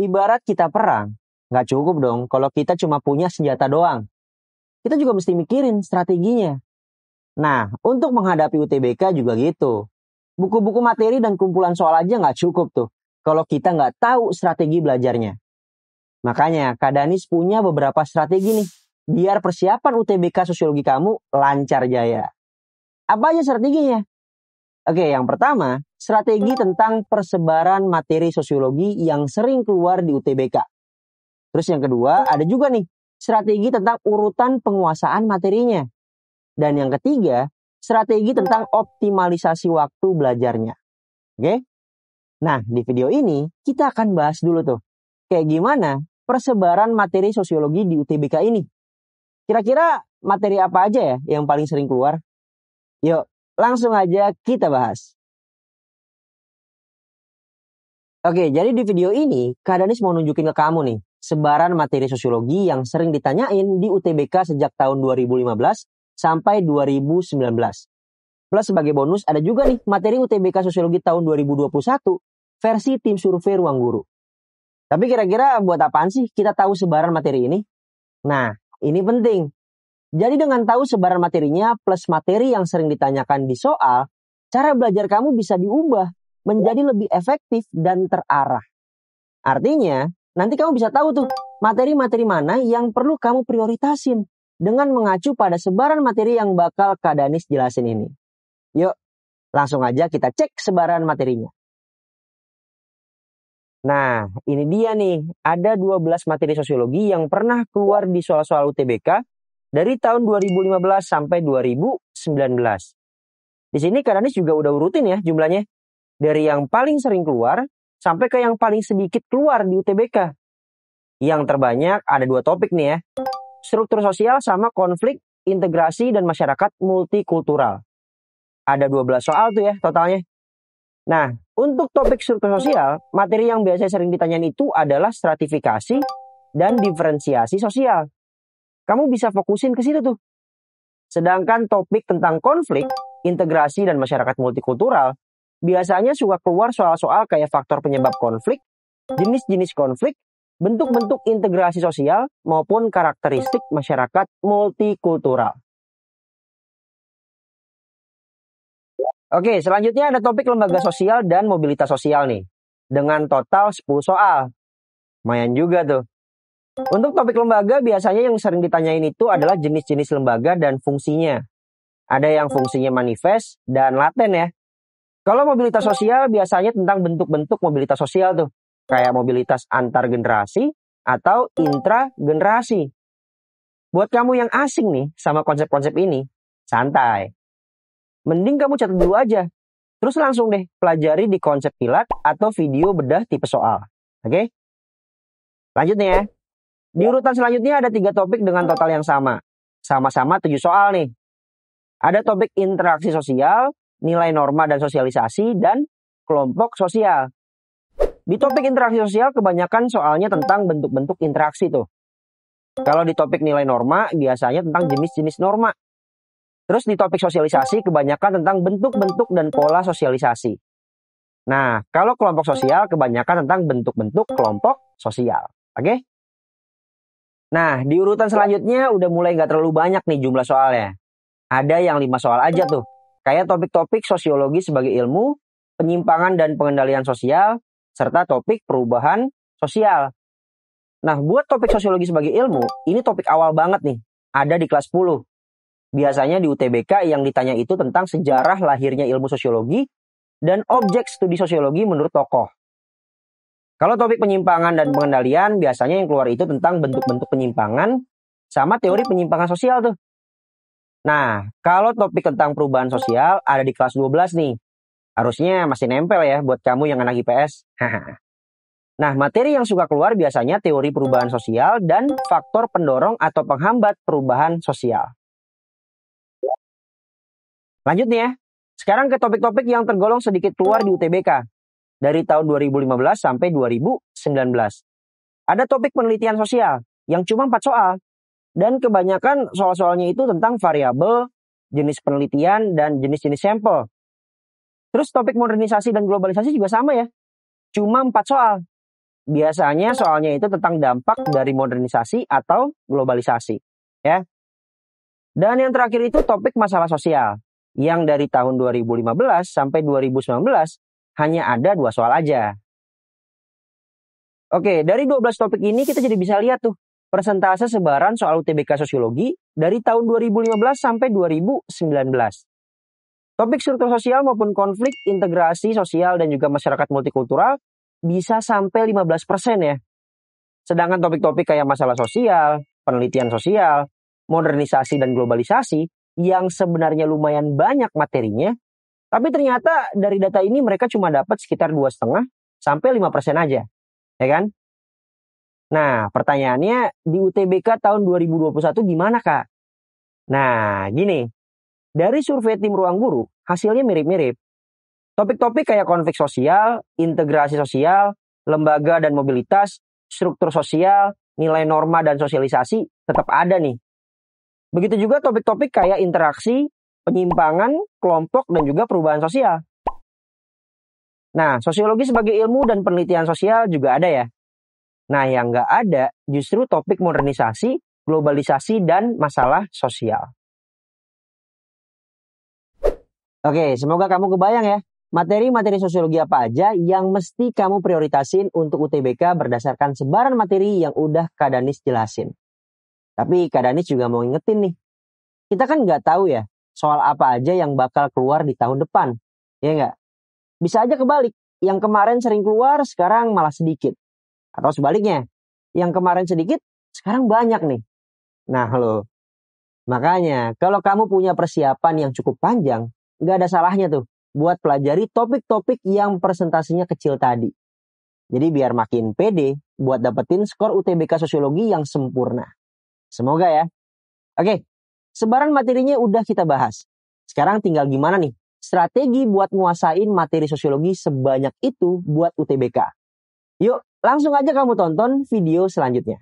Ibarat kita perang, nggak cukup dong kalau kita cuma punya senjata doang. Kita juga mesti mikirin strateginya. Nah, untuk menghadapi UTBK juga gitu. Buku-buku materi dan kumpulan soal aja nggak cukup tuh kalau kita nggak tahu strategi belajarnya. Makanya Kak Danis punya beberapa strategi nih biar persiapan UTBK sosiologi kamu lancar jaya. Apa aja strateginya? Oke, yang pertama, strategi tentang persebaran materi sosiologi yang sering keluar di UTBK. Terus yang kedua, ada juga nih, strategi tentang urutan penguasaan materinya. Dan yang ketiga, strategi tentang optimalisasi waktu belajarnya. Oke? Nah, di video ini kita akan bahas dulu tuh, kayak gimana persebaran materi sosiologi di UTBK ini. Kira-kira materi apa aja ya yang paling sering keluar? Yuk, langsung aja kita bahas. Oke, jadi di video ini Kak Danis mau nunjukin ke kamu nih sebaran materi sosiologi yang sering ditanyain di UTBK sejak tahun 2015 sampai 2019. Plus sebagai bonus ada juga nih materi UTBK sosiologi tahun 2021 versi tim survei Ruang Guru. Tapi kira-kira buat apaan sih kita tahu sebaran materi ini? Nah, ini penting. Jadi dengan tahu sebaran materinya plus materi yang sering ditanyakan di soal, cara belajar kamu bisa diubah menjadi lebih efektif dan terarah. Artinya, nanti kamu bisa tahu tuh materi-materi mana yang perlu kamu prioritasin dengan mengacu pada sebaran materi yang bakal Kak Danis jelasin ini. Yuk, langsung aja kita cek sebaran materinya. Nah, ini dia nih, ada 12 materi sosiologi yang pernah keluar di soal-soal UTBK dari tahun 2015 sampai 2019. Di sini Kak Danis juga udah urutin ya jumlahnya. Dari yang paling sering keluar sampai ke yang paling sedikit keluar di UTBK. Yang terbanyak ada 2 topik nih ya. Struktur sosial sama konflik, integrasi, dan masyarakat multikultural. Ada 12 soal tuh ya totalnya. Nah, untuk topik struktur sosial, materi yang biasanya sering ditanyain itu adalah stratifikasi dan diferensiasi sosial. Kamu bisa fokusin ke situ tuh. Sedangkan topik tentang konflik, integrasi, dan masyarakat multikultural biasanya suka keluar soal-soal kayak faktor penyebab konflik, jenis-jenis konflik, bentuk-bentuk integrasi sosial, maupun karakteristik masyarakat multikultural. Oke, selanjutnya ada topik lembaga sosial dan mobilitas sosial nih. Dengan total 10 soal. Lumayan juga tuh. Untuk topik lembaga biasanya yang sering ditanyain itu adalah jenis-jenis lembaga dan fungsinya. Ada yang fungsinya manifest dan laten ya. Kalau mobilitas sosial biasanya tentang bentuk-bentuk mobilitas sosial tuh. Kayak mobilitas antar generasi atau intragenerasi. Buat kamu yang asing nih sama konsep-konsep ini, santai. Mending kamu catat dulu aja. Terus langsung deh pelajari di konsep kilat atau video bedah tipe soal. Oke? Lanjut nih ya. Di urutan selanjutnya ada 3 topik dengan total yang sama. Sama-sama 7 soal nih. Ada topik interaksi sosial, nilai norma dan sosialisasi, dan kelompok sosial. Di topik interaksi sosial kebanyakan soalnya tentang bentuk-bentuk interaksi tuh. Kalau di topik nilai norma biasanya tentang jenis-jenis norma. Terus di topik sosialisasi kebanyakan tentang bentuk-bentuk dan pola sosialisasi. Nah, kalau kelompok sosial kebanyakan tentang bentuk-bentuk kelompok sosial. Oke? Nah, di urutan selanjutnya udah mulai nggak terlalu banyak nih jumlah soalnya. Ada yang 5 soal aja tuh. Kayak topik-topik sosiologi sebagai ilmu, penyimpangan dan pengendalian sosial, serta topik perubahan sosial. Nah, buat topik sosiologi sebagai ilmu, ini topik awal banget nih. Ada di kelas 10. Biasanya di UTBK yang ditanya itu tentang sejarah lahirnya ilmu sosiologi dan objek studi sosiologi menurut tokoh. Kalau topik penyimpangan dan pengendalian, biasanya yang keluar itu tentang bentuk-bentuk penyimpangan sama teori penyimpangan sosial tuh. Nah, kalau topik tentang perubahan sosial ada di kelas 12 nih. Harusnya masih nempel ya buat kamu yang anak IPS. Nah, materi yang suka keluar biasanya teori perubahan sosial dan faktor pendorong atau penghambat perubahan sosial. Lanjut nih ya. Sekarang ke topik-topik yang tergolong sedikit keluar di UTBK. Dari tahun 2015 sampai 2019. Ada topik penelitian sosial yang cuma 4 soal. Dan kebanyakan soal-soalnya itu tentang variabel, jenis penelitian, dan jenis-jenis sampel. Terus topik modernisasi dan globalisasi juga sama ya. Cuma 4 soal. Biasanya soalnya itu tentang dampak dari modernisasi atau globalisasi. Ya. Dan yang terakhir itu topik masalah sosial. Yang dari tahun 2015 sampai 2019 hanya ada 2 soal aja. Oke, dari 12 topik ini kita jadi bisa lihat tuh persentase sebaran soal UTBK Sosiologi dari tahun 2015 sampai 2019. Topik struktur sosial maupun konflik, integrasi sosial dan juga masyarakat multikultural bisa sampai 15% ya. Sedangkan topik-topik kayak masalah sosial, penelitian sosial, modernisasi dan globalisasi yang sebenarnya lumayan banyak materinya, tapi ternyata dari data ini mereka cuma dapat sekitar 2,5 sampai 5% aja. Ya kan? Nah, pertanyaannya di UTBK tahun 2021 gimana, Kak? Nah, gini. Dari survei tim Ruang Guru, hasilnya mirip-mirip. Topik-topik kayak konflik sosial, integrasi sosial, lembaga dan mobilitas, struktur sosial, nilai norma dan sosialisasi tetap ada nih. Begitu juga topik-topik kayak interaksi, penyimpangan, kelompok, dan juga perubahan sosial. Nah, sosiologi sebagai ilmu dan penelitian sosial juga ada ya. Nah, yang nggak ada justru topik modernisasi, globalisasi, dan masalah sosial. Oke, semoga kamu kebayang ya. Materi-materi sosiologi apa aja yang mesti kamu prioritasin untuk UTBK berdasarkan sebaran materi yang udah Kak Danis jelasin. Tapi Kak Danis juga mau ingetin nih. Kita kan nggak tahu ya soal apa aja yang bakal keluar di tahun depan. Ya nggak? Bisa aja kebalik. Yang kemarin sering keluar sekarang malah sedikit. Atau sebaliknya. Yang kemarin sedikit sekarang banyak nih. Nah loh. Makanya kalau kamu punya persiapan yang cukup panjang, nggak ada salahnya tuh buat pelajari topik-topik yang presentasinya kecil tadi. Jadi biar makin pede buat dapetin skor UTBK Sosiologi yang sempurna. Semoga ya. Oke, sebaran materinya udah kita bahas. Sekarang tinggal gimana nih strategi buat nguasain materi sosiologi sebanyak itu buat UTBK. Yuk, langsung aja kamu tonton video selanjutnya.